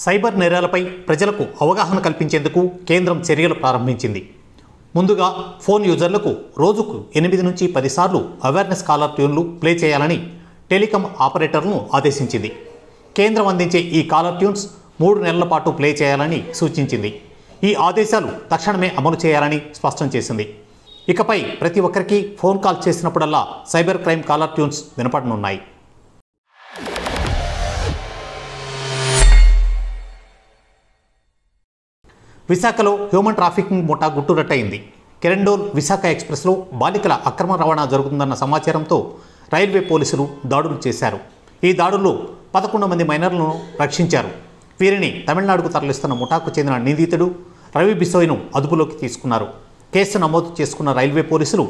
Cyber నేరాలపై ప్రజలకు అవగాహన కల్పించేందుకు కేంద్రం చర్యలు ప్రారంభించింది. ముందుగా ఫోన్ యూజర్లకు రోజుకు 8 నుంచి 10 సార్లు అవేర్నెస్ కాలర్ ట్యూన్లు ప్లే చేయాలని టెలికాం ఆపరేటర్లను ఆదేశించింది. కేంద్రం అందించే ఈ కాలర్ ట్యూన్స్ 3 నెలల పాటు ప్లే చేయాలని సూచించింది. ఈ ఆదేశాలు తక్షణమే అమలు చేయాలని స్పష్టం చేసింది. ఇకపై ప్రతి ఒక్కరికి ఫోన్ కాల్ చేసినప్పుడల్లా సైబర్ క్రైమ్ కాలర్ ట్యూన్స్ వినపడనున్నాయి. విశాఖలో హ్యూమన్ ట్రాఫికింగ్ ముఠా గుట్టురట్టయింది. కిరండోల్ విశాఖ ఎక్స్ప్రెస్లో బాలికల అక్రమ రవాణా జరుగుతుందన్న సమాచారంతో రైల్వే పోలీసులు దాడులు చేశారు. ఈ దాడుల్లో 11 మంది మైనర్లను రక్షించారు. వీరిని తమిళనాడుకు తరలిస్తున్న ముఠాకు చెందిన నిందితుడు రవి బిసోయ్ను అదుపులోకి తీసుకున్నారు. కేసు నమోదు చేసుకున్న రైల్వే పోలీసులు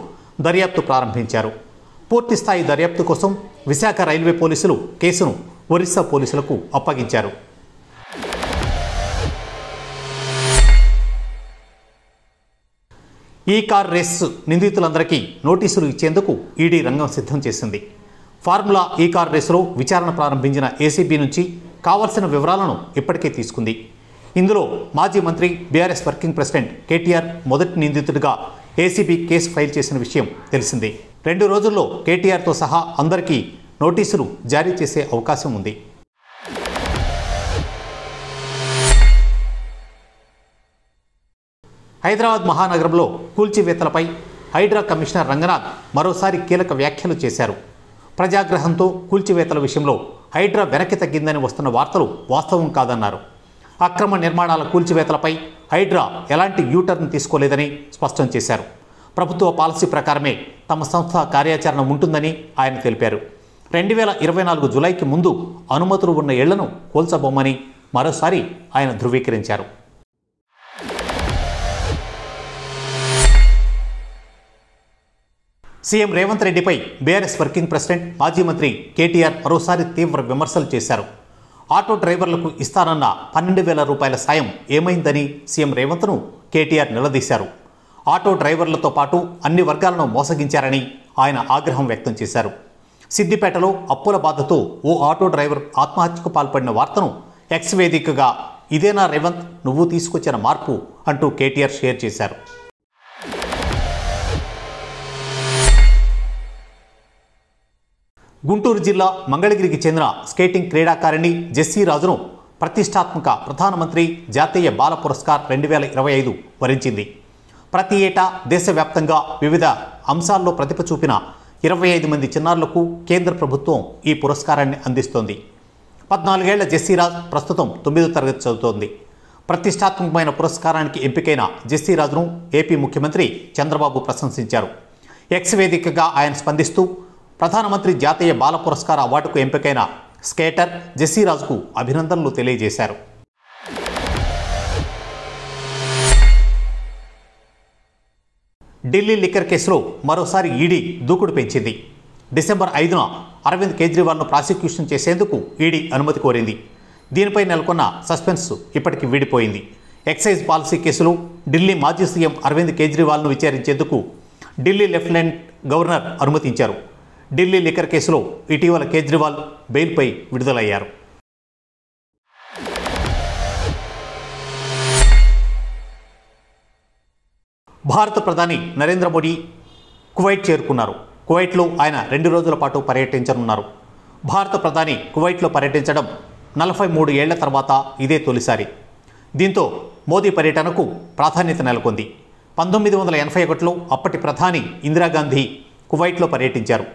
దర్యాప్తు ప్రారంభించారు. పూర్తిస్థాయి దర్యాప్తు కోసం విశాఖ రైల్వే పోలీసులు కేసును ఒరిస్సా పోలీసులకు అప్పగించారు. ఈ కార్ రేస్ నిందితులందరికీ నోటీసులు ఇచ్చేందుకు ఈడీ రంగం సిద్ధం చేసింది. ఫార్ములా ఈ కార్ రేసులో విచారణ ప్రారంభించిన ఏసీబీ నుంచి కావాల్సిన వివరాలను ఇప్పటికే తీసుకుంది. ఇందులో మాజీ మంత్రి బీఆర్ఎస్ వర్కింగ్ ప్రెసిడెంట్ కేటీఆర్ మొదటి నిందితుడిగా ఏసీబీ కేసు ఫైల్ చేసిన విషయం తెలిసిందే. 2 రోజుల్లో కేటీఆర్తో సహా అందరికీ నోటీసులు జారీ చేసే అవకాశం ఉంది. హైదరాబాద్ మహానగరంలో కూల్చివేతలపై హైడ్రా కమిషనర్ రంగనాథ్ మరోసారి కీలక వ్యాఖ్యలు చేశారు. ప్రజాగ్రహంతో కూల్చివేతల విషయంలో హైడ్రా వెనక్కి తగ్గిందని వస్తున్న వార్తలు వాస్తవం కాదన్నారు. అక్రమ నిర్మాణాల కూల్చివేతలపై హైడ్రా ఎలాంటి యూటర్న్ తీసుకోలేదని స్పష్టం చేశారు. ప్రభుత్వ పాలసీ ప్రకారమే తమ సంస్థ కార్యాచరణ ఉంటుందని ఆయన తెలిపారు. 2024 జులైకి ముందు అనుమతులు ఉన్న ఇళ్లను కూల్చబోమని మరోసారి ఆయన ధృవీకరించారు. సీఎం రేవంత్ రెడ్డిపై బీఆర్ఎస్ వర్కింగ్ ప్రెసిడెంట్ మాజీ మంత్రి కేటీఆర్ మరోసారి తీవ్ర విమర్శలు చేశారు. ఆటో డ్రైవర్లకు ఇస్తానన్న 12,000 రూపాయల సాయం ఏమైందని సీఎం రేవంత్ను కేటీఆర్ నిలదీశారు. ఆటో డ్రైవర్లతో పాటు అన్ని వర్గాలను మోసగించారని ఆయన ఆగ్రహం వ్యక్తం చేశారు. సిద్దిపేటలో అప్పుల బాధతో ఓ ఆటో డ్రైవర్ ఆత్మహత్యకు పాల్పడిన వార్తను ఎక్స్ వేదికగా ఇదేనా రేవంత్ నువ్వు తీసుకొచ్చిన మార్పు అంటూ కేటీఆర్ షేర్ చేశారు. గుంటూరు జిల్లా మంగళగిరికి చెందిన స్కేటింగ్ క్రీడాకారిణి జెస్సీ రాజును ప్రతిష్టాత్మక ప్రధానమంత్రి జాతీయ బాల పురస్కార్ 2025 వరించింది. ప్రతి ఏటా దేశవ్యాప్తంగా వివిధ అంశాల్లో ప్రతిభ చూపిన 25 మంది చిన్నారులకు కేంద్ర ప్రభుత్వం ఈ పురస్కారాన్ని అందిస్తోంది. 14 ఏళ్ల జెస్సీరాజ్ ప్రస్తుతం 9వ తరగతి చదువుతోంది. ప్రతిష్టాత్మకమైన పురస్కారానికి ఎంపికైన జెస్సీరాజ్ను ఏపీ ముఖ్యమంత్రి చంద్రబాబు ప్రశంసించారు. ఎక్స్ వేదికగా ఆయన స్పందిస్తూ ప్రధానమంత్రి జాతీయ బాల పురస్కార అవార్డుకు ఎంపికైన స్కేటర్ జెస్సీరాజ్కు అభినందనలు తెలియజేశారు. ఢిల్లీ లిక్కర్ కేసులో మరోసారి ఈడీ దూకుడు పెంచింది. డిసెంబర్ 5న అరవింద్ కేజ్రీవాల్ను ప్రాసిక్యూషన్ చేసేందుకు ఈడీ అనుమతి కోరింది. దీనిపై నెలకొన్న సస్పెన్స్ ఇప్పటికి వీడిపోయింది. ఎక్సైజ్ పాలసీ కేసులో ఢిల్లీ మాజీ సీఎం అరవింద్ కేజ్రీవాల్ను విచారించేందుకు ఢిల్లీ లెఫ్టినెంట్ గవర్నర్ అనుమతించారు. ఢిల్లీ లిక్కర్ కేసులో ఇటీవల కేజ్రీవాల్ బెయిల్పై విడుదలయ్యారు. భారత ప్రధాని నరేంద్ర మోడీ కువైట్ చేరుకున్నారు. కువైట్లో ఆయన 2 రోజుల పాటు పర్యటించనున్నారు. భారత ప్రధాని కువైట్లో పర్యటించడం 43 ఏళ్ల తర్వాత ఇదే తొలిసారి. దీంతో మోదీ పర్యటనకు ప్రాధాన్యత నెలకొంది. 1981లో అప్పటి ప్రధాని ఇందిరాగాంధీ కువైట్లో పర్యటించారు.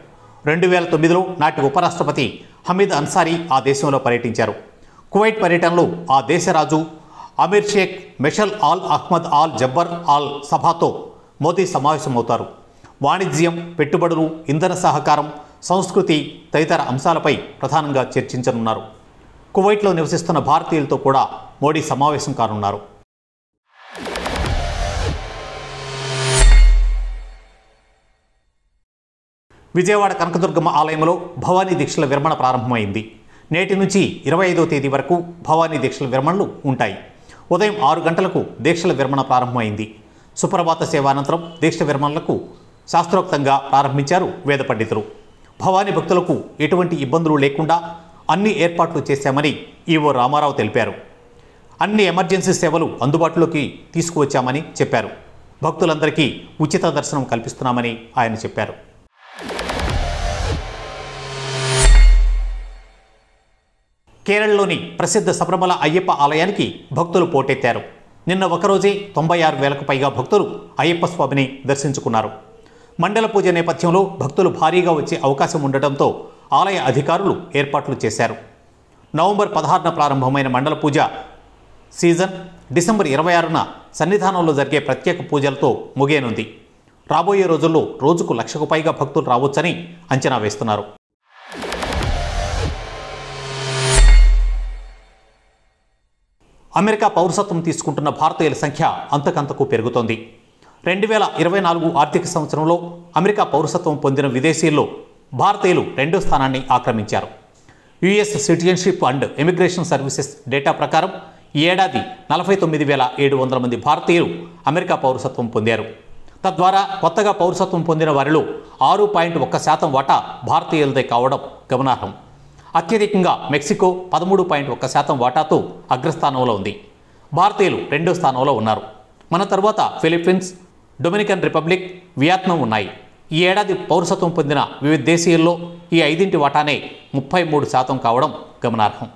2009లో నాటి ఉపరాష్ట్రపతి హమీద్ అన్సారీ ఆ దేశంలో పర్యటించారు. కువైట్ పర్యటనలో ఆ దేశ రాజు Amir Sheikh Meshal Al Ahmad Al Jaber Al సభాతో మోదీ సమావేశమవుతారు. వాణిజ్యం, పెట్టుబడులు, ఇంధన సహకారం, సంస్కృతి తదితర అంశాలపై ప్రధానంగా చర్చించనున్నారు. కువైట్లో నివసిస్తున్న భారతీయులతో కూడా మోడీ సమావేశం కానున్నారు. విజయవాడ కనకదుర్గమ్మ ఆలయంలో భవానీ దీక్షల విరమణ ప్రారంభమైంది. నేటి నుంచి 25వ తేదీ వరకు భవానీ దీక్షల విరమణలు ఉంటాయి. ఉదయం 6 గంటలకు దీక్షల విరమణ ప్రారంభమైంది. సుప్రభాత సేవ అనంతరం దీక్ష విరమణలకు శాస్త్రోక్తంగా ప్రారంభించారు వేద పండితులు. భవానీ భక్తులకు ఎటువంటి ఇబ్బందులు లేకుండా అన్ని ఏర్పాట్లు చేశామని ఈవో రామారావు తెలిపారు. అన్ని ఎమర్జెన్సీ సేవలు అందుబాటులోకి తీసుకువచ్చామని చెప్పారు. భక్తులందరికీ ఉచిత దర్శనం కల్పిస్తున్నామని ఆయన చెప్పారు. కేరళలోని ప్రసిద్ధ శబరిమల అయ్యప్ప ఆలయానికి భక్తులు పోటెత్తారు. నిన్న ఒకరోజే 96,000కు పైగా భక్తులు అయ్యప్ప స్వామిని దర్శించుకున్నారు. మండల పూజ నేపథ్యంలో భక్తులు భారీగా వచ్చే అవకాశం ఉండటంతో ఆలయ అధికారులు ఏర్పాట్లు చేశారు. నవంబర్ 16న ప్రారంభమైన మండల పూజ సీజన్ డిసెంబర్ 26న సన్నిధానంలో జరిగే ప్రత్యేక పూజలతో ముగియనుంది. రాబోయే రోజుల్లో రోజుకు 1,00,000కు పైగా భక్తులు రావచ్చని అంచనా వేస్తున్నారు. అమెరికా పౌరసత్వం తీసుకుంటున్న భారతీయుల సంఖ్య అంతకంతకు పెరుగుతోంది. 2024 ఆర్థిక సంవత్సరంలో అమెరికా పౌరసత్వం పొందిన విదేశీయుల్లో భారతీయులు 2వ స్థానాన్ని ఆక్రమించారు. US Citizenship and Immigration Services data ప్రకారం ఈ ఏడాది 49,700 మంది భారతీయులు అమెరికా పౌరసత్వం పొందారు. తద్వారా కొత్తగా పౌరసత్వం పొందిన వారిలో 6.1% వాటా భారతీయులదే కావడం గమనార్హం. అత్యధికంగా మెక్సికో 13.1% వాటాతో అగ్రస్థానంలో ఉంది. భారతీయులు 2వ స్థానంలో ఉన్నారు. మన తర్వాత ఫిలిప్పీన్స్, డొమినికన్ రిపబ్లిక్, వియత్నాం ఉన్నాయి. ఈ ఏడాది పౌరసత్వం పొందిన వివిధ దేశీయుల్లో ఈ 5 వాటానే 33% కావడం గమనార్హం.